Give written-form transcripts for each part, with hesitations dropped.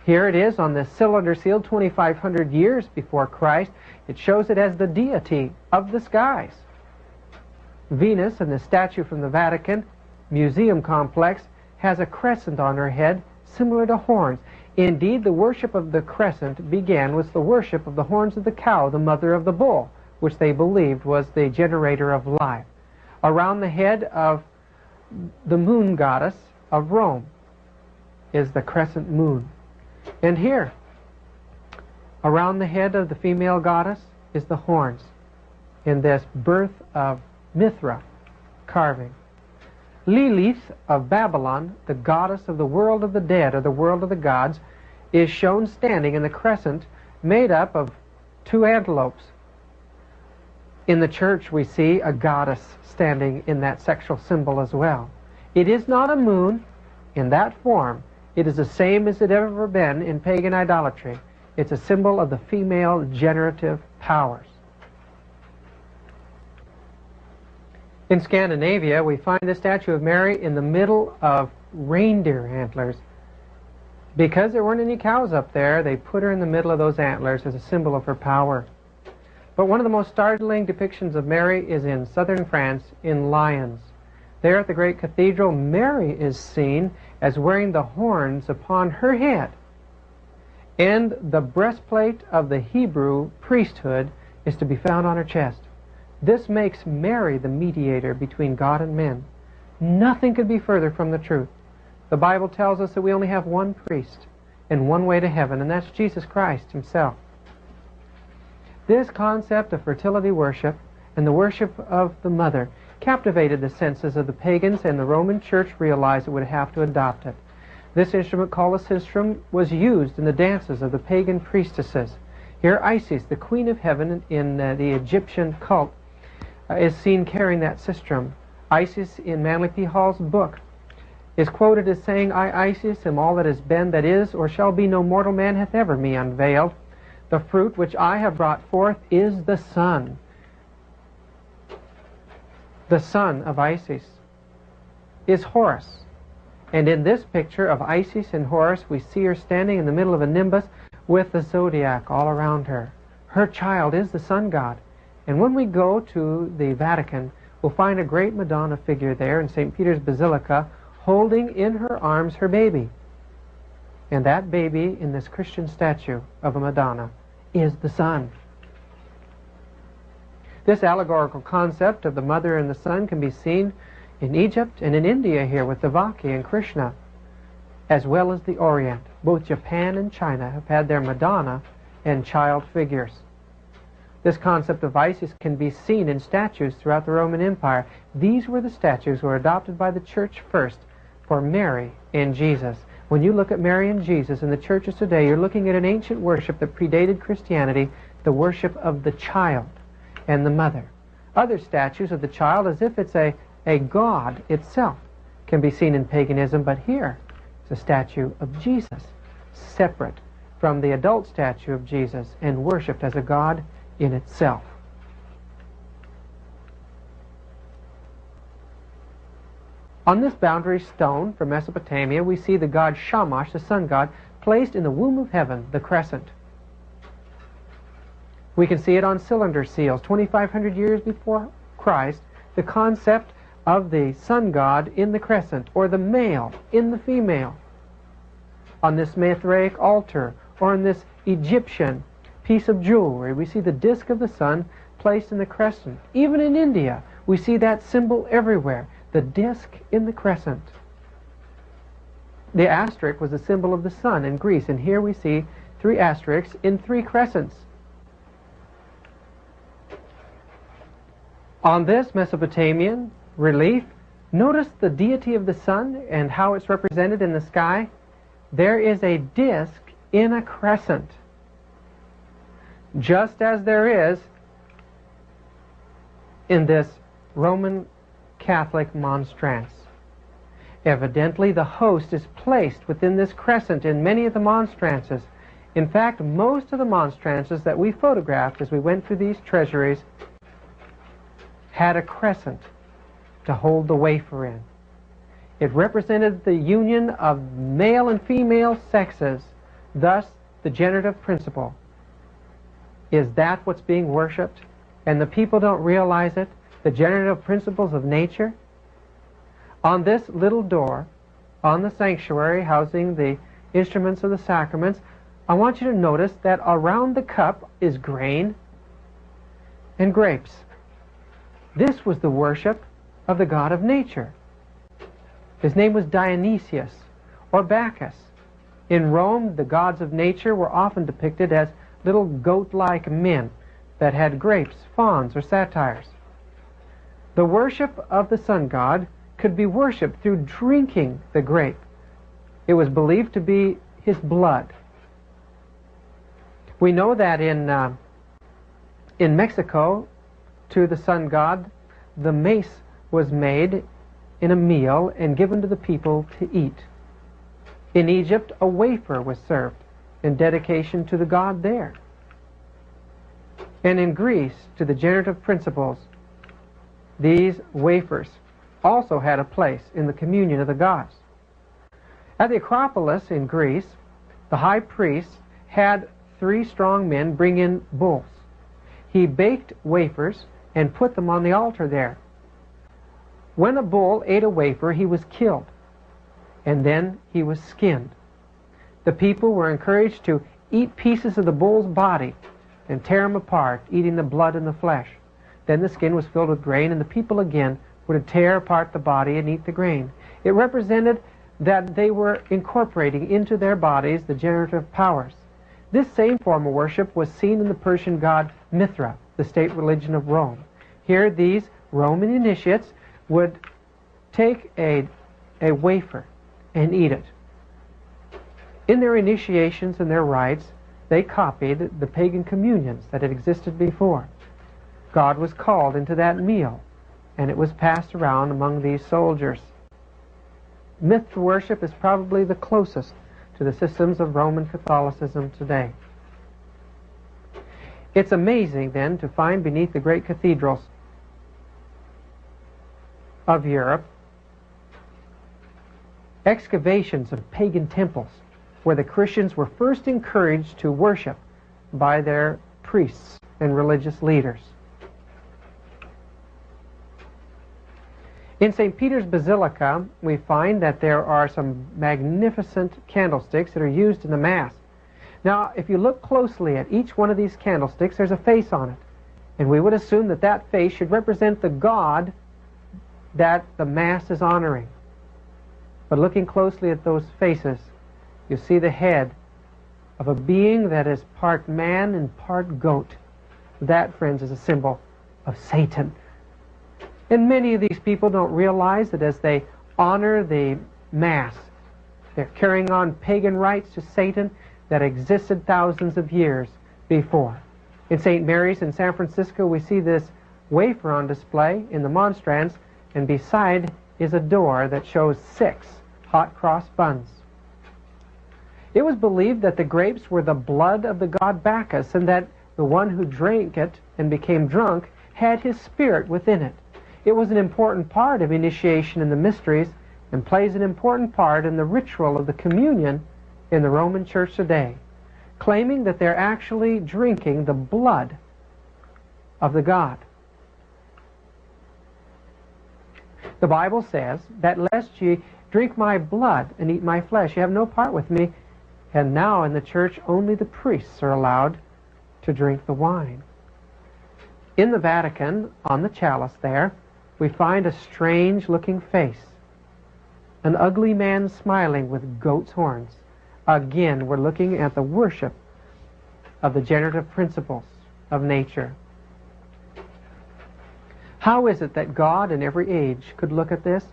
Here it is on the cylinder seal 2,500 years before Christ. It shows it as the deity of the skies. Venus, in the statue from the Vatican Museum complex, has a crescent on her head similar to horns. Indeed, the worship of the crescent began with the worship of the horns of the cow, the mother of the bull, which they believed was the generator of life. Around the head of the moon goddess of Rome is the crescent moon. And here, around the head of the female goddess is the horns in this birth of Mithra carving. Lilith of Babylon, the goddess of the world of the dead, or the world of the gods, is shown standing in the crescent made up of two antelopes. In the church we see a goddess standing in that sexual symbol as well. It is not a moon in that form. It is the same as it ever been in pagan idolatry. It's a symbol of the female generative powers. In Scandinavia, we find the statue of Mary in the middle of reindeer antlers. Because there weren't any cows up there, they put her in the middle of those antlers as a symbol of her power. But one of the most startling depictions of Mary is in southern France in Lyons. There at the great cathedral, Mary is seen as wearing the horns upon her head. And the breastplate of the Hebrew priesthood is to be found on her chest. This makes Mary the mediator between God and men. Nothing could be further from the truth. The Bible tells us that we only have one priest and one way to heaven, and that's Jesus Christ himself. This concept of fertility worship and the worship of the mother captivated the senses of the pagans, and the Roman Church realized it would have to adopt it. This instrument, called a sistrum, was used in the dances of the pagan priestesses. Here Isis, the queen of heaven in the Egyptian cult, is seen carrying that sistrum. Isis, in Manly P. Hall's book, is quoted as saying, "I, Isis, am all that has been, that is, or shall be, no mortal man hath ever me unveiled. The fruit which I have brought forth is the son." The son of Isis is Horus. And in this picture of Isis and Horus, we see her standing in the middle of a nimbus with the zodiac all around her. Her child is the sun god. And when we go to the Vatican, we'll find a great Madonna figure there in St. Peter's Basilica, holding in her arms her baby. And that baby in this Christian statue of a Madonna is the Son. This allegorical concept of the mother and the son can be seen in Egypt and in India here with Devaki and Krishna, as well as the Orient. Both Japan and China have had their Madonna and child figures. This concept of Isis can be seen in statues throughout the Roman Empire. These were the statues that were adopted by the church first for Mary and Jesus. When you look at Mary and Jesus in the churches today, you're looking at an ancient worship that predated Christianity, the worship of the child and the mother. Other statues of the child, as if it's a god itself, can be seen in paganism, but here is a statue of Jesus, separate from the adult statue of Jesus and worshipped as a god in itself. On this boundary stone from Mesopotamia, we see the god Shamash, the sun god, placed in the womb of heaven, the crescent. We can see it on cylinder seals. 2,500 years before Christ, the concept of the sun god in the crescent, or the male in the female. On this Mithraic altar, or in this Egyptian piece of jewelry, we see the disk of the sun placed in the crescent. Even in India, we see that symbol everywhere, the disk in the crescent. The asterisk was a symbol of the sun in Greece, and here we see 3 asterisks in 3 crescents. On this Mesopotamian relief, notice the deity of the sun and how it's represented in the sky. There is a disk in a crescent, just as there is in this Roman Catholic monstrance. Evidently, the host is placed within this crescent in many of the monstrances. In fact, most of the monstrances that we photographed as we went through these treasuries had a crescent to hold the wafer in. It represented the union of male and female sexes Thus, the generative principle, is that what's being worshipped? And the people don't realize it? The generative principles of nature? On this little door, on the sanctuary housing the instruments of the sacraments, I want you to notice that around the cup is grain and grapes. This was the worship of the god of nature. His name was Dionysius or Bacchus. In Rome, the gods of nature were often depicted as little goat-like men that had grapes, fawns, or satyrs. The worship of the sun god could be worshipped through drinking the grape. It was believed to be his blood. We know that in Mexico, to the sun god, the mace was made in a meal and given to the people to eat. In Egypt, a wafer was served in dedication to the god there. And in Greece, to the generative principles, these wafers also had a place in the communion of the gods. At the Acropolis in Greece, the high priest had 3 strong men bring in bulls. He baked wafers and put them on the altar there. When a bull ate a wafer, he was killed, and then he was skinned. The people were encouraged to eat pieces of the bull's body and tear them apart, eating the blood and the flesh. Then the skin was filled with grain, and the people again were to tear apart the body and eat the grain. It represented that they were incorporating into their bodies the generative powers. This same form of worship was seen in the Persian god Mithra, the state religion of Rome. Here these Roman initiates would take a wafer and eat it. In their initiations and their rites, they copied the pagan communions that had existed before. God was called into that meal, and it was passed around among these soldiers. Myth worship is probably the closest to the systems of Roman Catholicism today. It's amazing, then, to find beneath the great cathedrals of Europe excavations of pagan temples where the Christians were first encouraged to worship by their priests and religious leaders. In St. Peter's Basilica, we find that there are some magnificent candlesticks that are used in the Mass. Now, if you look closely at each one of these candlesticks, there's a face on it. And we would assume that that face should represent the God that the Mass is honoring. But looking closely at those faces, you see the head of a being that is part man and part goat. That, friends, is a symbol of Satan. And many of these people don't realize that as they honor the Mass, they're carrying on pagan rites to Satan that existed thousands of years before. In St. Mary's in San Francisco, we see this wafer on display in the monstrance, and beside is a door that shows 6 hot cross buns. It was believed that the grapes were the blood of the god Bacchus, and that the one who drank it and became drunk had his spirit within it. It was an important part of initiation in the mysteries and plays an important part in the ritual of the communion in the Roman Church today, claiming that they're actually drinking the blood of the god. The Bible says that lest ye drink my blood and eat my flesh, you have no part with me. And now in the church only the priests are allowed to drink the wine. In the Vatican, on the chalice there, we find a strange-looking face. An ugly man smiling with goat's horns. Again, we're looking at the worship of the generative principles of nature. How is it that God in every age could look at this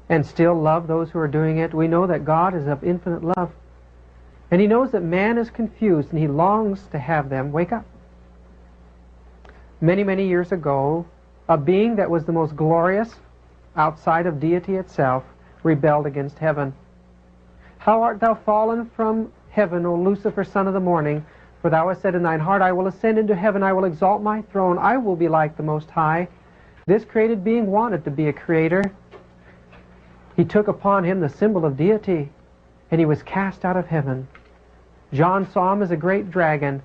and still love those who are doing it? We know that God is of infinite love. And He knows that man is confused, and He longs to have them wake up. Many, many years ago, a being that was the most glorious outside of deity itself rebelled against heaven. How art thou fallen from heaven, O Lucifer, son of the morning? For thou hast said in thine heart, I will ascend into heaven, I will exalt my throne, I will be like the Most High. This created being wanted to be a creator. He took upon him the symbol of deity, and he was cast out of heaven. John saw him as a great dragon